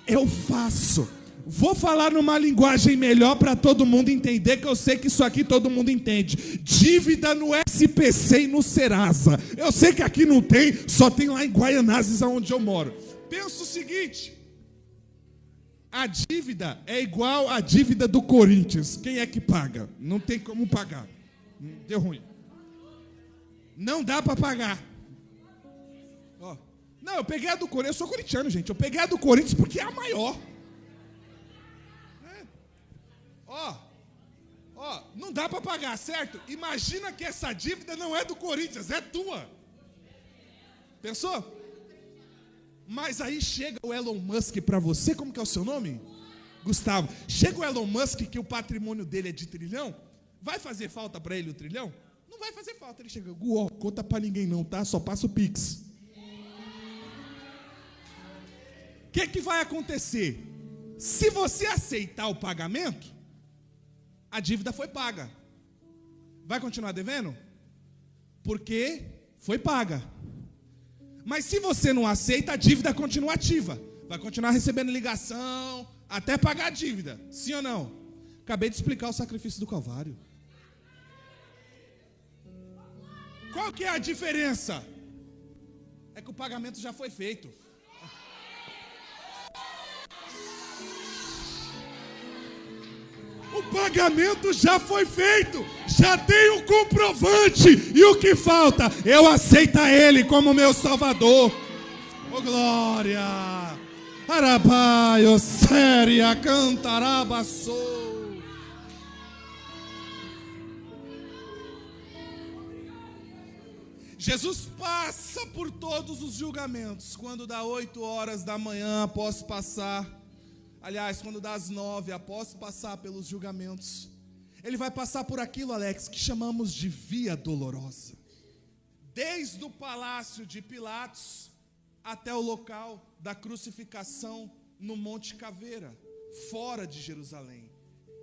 eu faço. Vou falar numa linguagem melhor para todo mundo entender, que eu sei que isso aqui todo mundo entende. Dívida no SPC e no Serasa. Eu sei que aqui não tem, só tem lá em Guaianazes, onde eu moro. Pensa o seguinte, a dívida é igual à dívida do Corinthians. Quem é que paga? Não tem como pagar. Deu ruim. Não dá para pagar. Não, eu peguei a do Corinthians, eu sou corintiano, gente. Eu peguei a do Corinthians porque é a maior. Não dá para pagar, certo? Imagina que essa dívida não é do Corinthians, é tua. Pensou? Mas aí chega o Elon Musk para você, como que é o seu nome? Gustavo. Chega o Elon Musk, que o patrimônio dele é de trilhão, vai fazer falta para ele o trilhão? Não vai fazer falta. Ele chega, conta para ninguém não, tá? Só passa o Pix. O que vai acontecer? Se você aceitar o pagamento, a dívida foi paga. Vai continuar devendo? Porque foi paga. Mas se você não aceita, a dívida continua ativa. Vai continuar recebendo ligação, até pagar a dívida. Sim ou não? Acabei de explicar o sacrifício do Calvário. Qual que é a diferença? É que o pagamento já foi feito. O pagamento já foi feito, já tem o comprovante, e o que falta? Eu aceito Ele como meu Salvador. Oh glória! Arabaio, séria, cantarabaçou. Jesus passa por todos os julgamentos. Quando dá 8 horas da manhã, após passar, aliás, quando dá as 9, após passar pelos julgamentos, ele vai passar por aquilo, Alex, que chamamos de via dolorosa. Desde o palácio de Pilatos até o local da crucificação no Monte Caveira, fora de Jerusalém.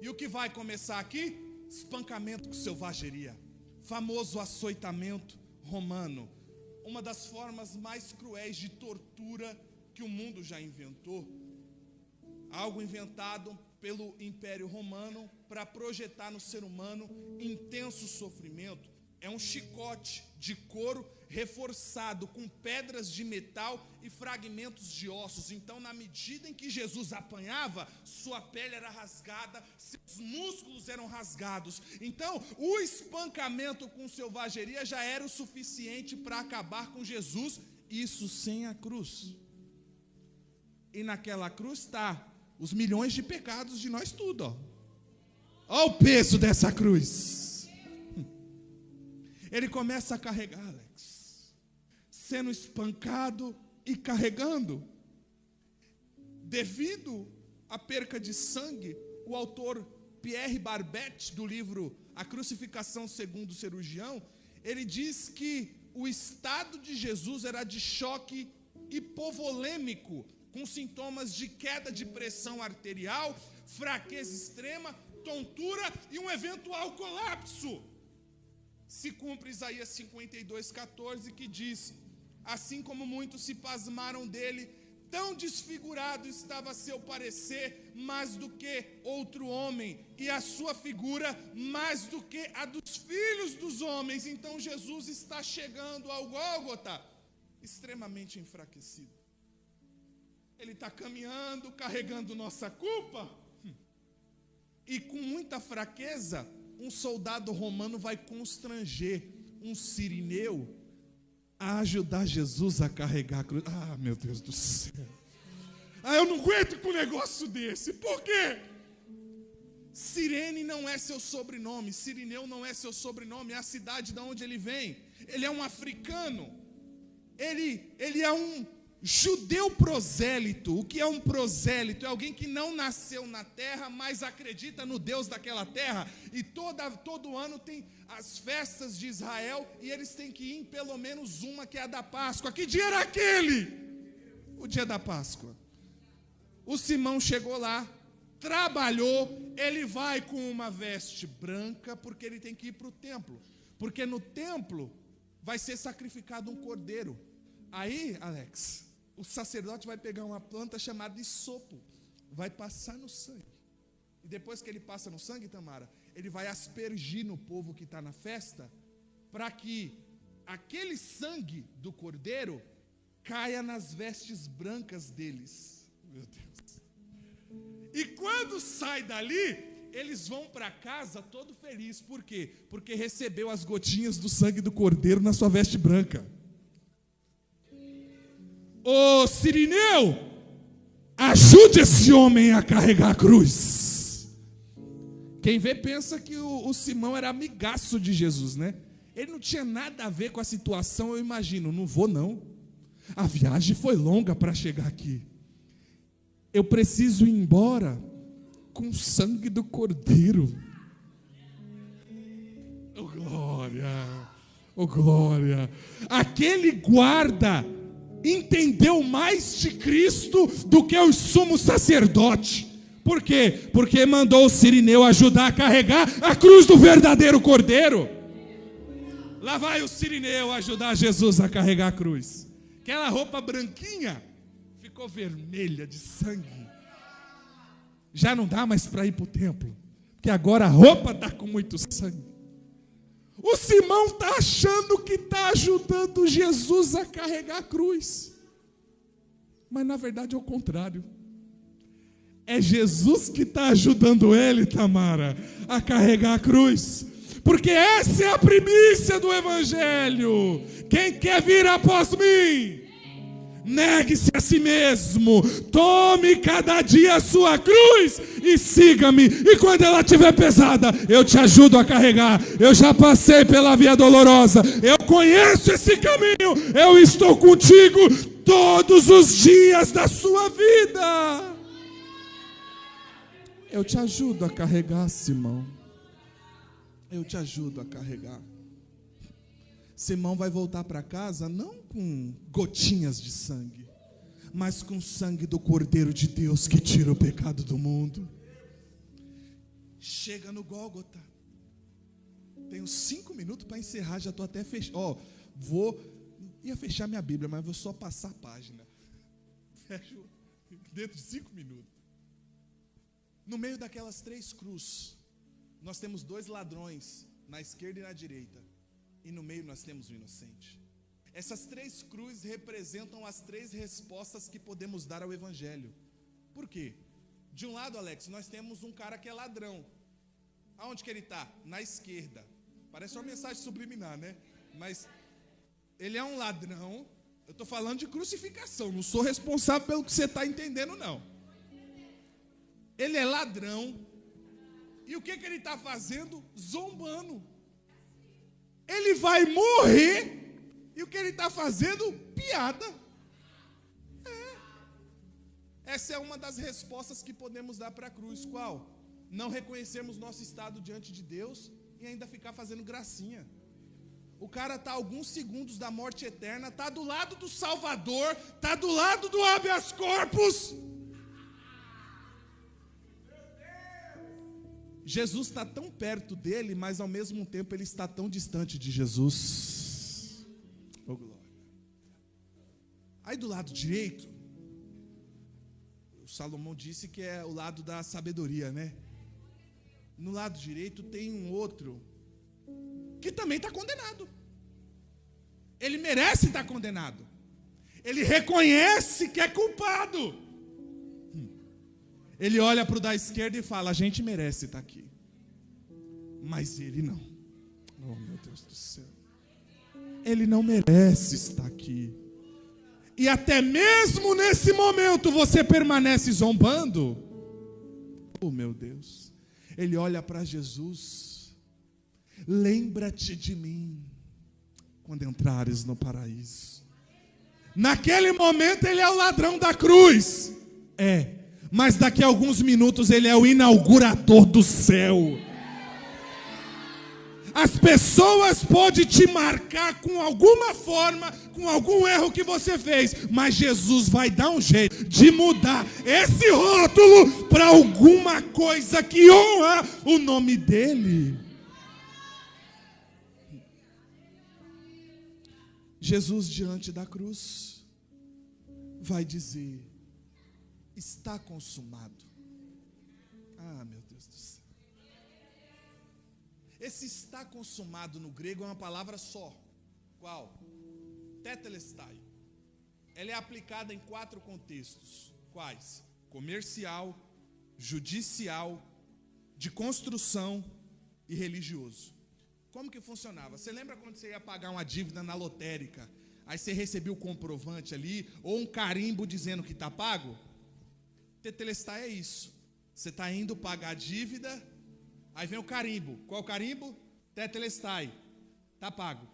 E o que vai começar aqui? Espancamento com selvageria, famoso açoitamento romano, uma das formas mais cruéis de tortura que o mundo já inventou. Algo inventado pelo Império Romano para projetar no ser humano intenso sofrimento. É um chicote de couro reforçado com pedras de metal e fragmentos de ossos. Então, na medida em que Jesus apanhava, sua pele era rasgada, seus músculos eram rasgados. Então, o espancamento com selvageria já era o suficiente para acabar com Jesus, isso sem a cruz. E naquela cruz está os milhões de pecados de nós tudo, ó. Olha o peso dessa cruz. Ele começa a carregar, Alex, sendo espancado e carregando. Devido à perca de sangue, o autor Pierre Barbet, do livro A Crucificação segundo o Cirurgião, ele diz que o estado de Jesus era de choque hipovolêmico, com sintomas de queda de pressão arterial, fraqueza extrema, tontura e um eventual colapso. Se cumpre Isaías 52:14, que diz: assim como muitos se pasmaram dele, tão desfigurado estava seu parecer, mais do que outro homem, e a sua figura mais do que a dos filhos dos homens. Então Jesus está chegando ao Gólgota extremamente enfraquecido. Ele está caminhando, carregando nossa culpa, e com muita fraqueza, um soldado romano vai constranger um sirineu a ajudar Jesus a carregar a cruz. Ah, meu Deus do céu. Eu não aguento com um negócio desse. Por quê? Sirene não é seu sobrenome, Sirineu não é seu sobrenome, é a cidade de onde ele vem. Ele é um africano. Ele é um judeu prosélito. O que é um prosélito? É alguém que não nasceu na terra, mas acredita no Deus daquela terra. E todo ano tem as festas de Israel, e eles têm que ir em pelo menos uma, que é a da Páscoa. Que dia era aquele? O dia da Páscoa. O Simão chegou lá, trabalhou, ele vai com uma veste branca, porque ele tem que ir para o templo. Porque no templo vai ser sacrificado um cordeiro. Aí, Alex, o sacerdote vai pegar uma planta chamada isopo, vai passar no sangue. E depois que ele passa no sangue, Tamara, ele vai aspergir no povo que está na festa, para que aquele sangue do cordeiro caia nas vestes brancas deles. Meu Deus. E quando sai dali, eles vão para casa todo feliz. Por quê? Porque recebeu as gotinhas do sangue do cordeiro na sua veste branca. ô Cirineu, ajude esse homem a carregar a cruz. Quem vê pensa que o Simão era amigaço de Jesus, né? Ele não tinha nada a ver com a situação, eu imagino. Não vou não, a viagem foi longa para chegar aqui. Eu preciso ir embora com o sangue do Cordeiro. Oh glória, oh glória. Aquele guarda entendeu mais de Cristo do que o sumo sacerdote. Por quê? Porque mandou o Cirineu ajudar a carregar a cruz do verdadeiro Cordeiro. Lá vai o Cirineu ajudar Jesus a carregar a cruz. Aquela roupa branquinha ficou vermelha de sangue. Já não dá mais para ir para o templo, porque agora a roupa está com muito sangue. O Simão está achando que está ajudando Jesus a carregar a cruz, mas na verdade é o contrário. É Jesus que está ajudando ele, Tamara, a carregar a cruz, porque essa é a primícia do Evangelho. Quem quer vir após mim, negue-se a si mesmo, tome cada dia a sua cruz e siga-me. E quando ela estiver pesada, eu te ajudo a carregar. Eu já passei pela via dolorosa, eu conheço esse caminho, eu estou contigo todos os dias da sua vida. Eu te ajudo a carregar, Simão. Eu te ajudo a carregar. Simão vai voltar para casa não com gotinhas de sangue, mas com o sangue do Cordeiro de Deus que tira o pecado do mundo. Chega no Gólgota. Tenho 5 minutos para encerrar, já estou até fechando. Ia fechar minha Bíblia, mas vou só passar a página. Fecho dentro de 5 minutos. No meio daquelas 3 cruzes, nós temos 2 ladrões, na esquerda e na direita. E no meio nós temos o inocente. Essas 3 cruzes representam as 3 respostas que podemos dar ao Evangelho. Por quê? De um lado, Alex, nós temos um cara que é ladrão. Aonde que ele está? Na esquerda. Parece uma mensagem subliminar, né? Mas ele é um ladrão. Eu estou falando de crucificação, não sou responsável pelo que você está entendendo, não. Ele é ladrão. E o que ele está fazendo? Zombando. Ele vai morrer. E o que ele está fazendo? Piada. Essa é uma das respostas que podemos dar para a cruz. Qual? Não reconhecermos nosso estado diante de Deus e ainda ficar fazendo gracinha. O cara está a alguns segundos da morte eterna, está do lado do Salvador, está do lado do habeas corpus. Jesus está tão perto dele, mas ao mesmo tempo ele está tão distante de Jesus. Oh, glória. Aí do lado direito, o Salomão disse que é o lado da sabedoria, né? No lado direito tem um outro que também está condenado. Ele merece estar condenado. Ele reconhece que é culpado. Ele olha para o da esquerda e fala: a gente merece estar aqui, mas ele não. Oh, meu Deus do céu. Ele não merece estar aqui. E até mesmo nesse momento você permanece zombando. Oh, meu Deus. Ele olha para Jesus: lembra-te de mim quando entrares no paraíso. Naquele momento ele é o ladrão da cruz. Mas daqui a alguns minutos ele é o inaugurador do céu. As pessoas podem te marcar com alguma forma, com algum erro que você fez, mas Jesus vai dar um jeito de mudar esse rótulo para alguma coisa que honra o nome dele. Jesus, diante da cruz, vai dizer: está consumado. Ah, meu Deus do céu. Esse está consumado no grego é uma palavra só. Qual? Tetelestai. Ela é aplicada em 4 contextos. Quais? Comercial, judicial, de construção e religioso. Como que funcionava? Você lembra quando você ia pagar uma dívida na lotérica? Aí você recebeu o comprovante ali, ou um carimbo dizendo que está pago. Tetelestai é isso. Você está indo pagar a dívida, aí vem o carimbo. Qual o carimbo? Tetelestai. Está pago.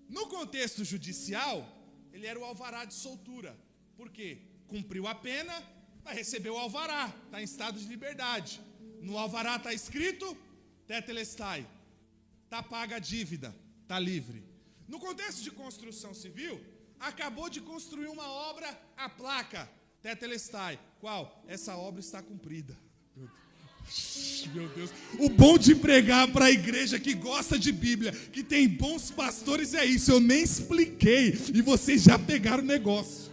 No contexto judicial, ele era o alvará de soltura. Por quê? Cumpriu a pena, vai receber o alvará, está em estado de liberdade. No alvará está escrito, tetelestai. Está paga a dívida, está livre. No contexto de construção civil, acabou de construir uma obra, a placa, tetelestai. Qual? Essa obra está cumprida. Meu Deus. O bom de pregar para a igreja que gosta de Bíblia, que tem bons pastores, é isso. Eu nem expliquei e vocês já pegaram o negócio.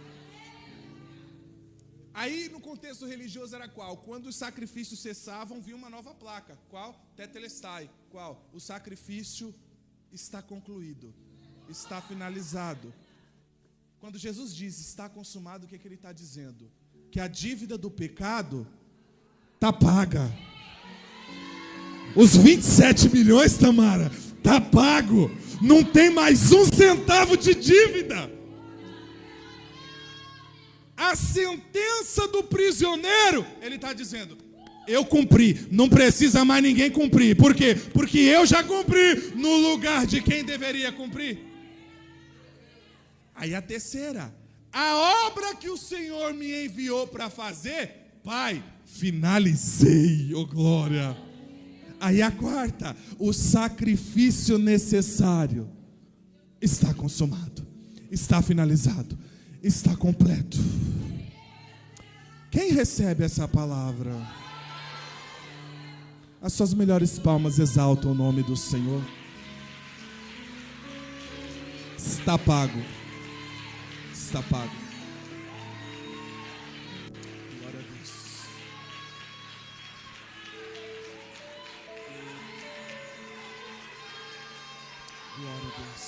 Aí no contexto religioso era qual? Quando os sacrifícios cessavam, vinha uma nova placa. Qual? Tetelestai. Qual? O sacrifício está concluído. Está finalizado. Quando Jesus diz está consumado, o que ele está dizendo? Que a dívida do pecado está paga. Os 27 milhões, Tamara, está pago. Não tem mais um centavo de dívida. A sentença do prisioneiro, ele está dizendo, eu cumpri, não precisa mais ninguém cumprir. Por quê? Porque eu já cumpri no lugar de quem deveria cumprir. Aí a terceira, a obra que o Senhor me enviou para fazer, Pai, finalizei, oh glória. Aí a quarta, o sacrifício necessário está consumado, está finalizado, está completo. Quem recebe essa palavra? As suas melhores palmas exaltam o nome do Senhor. Está pago. Está pago. Glória a Deus. Glória a Deus.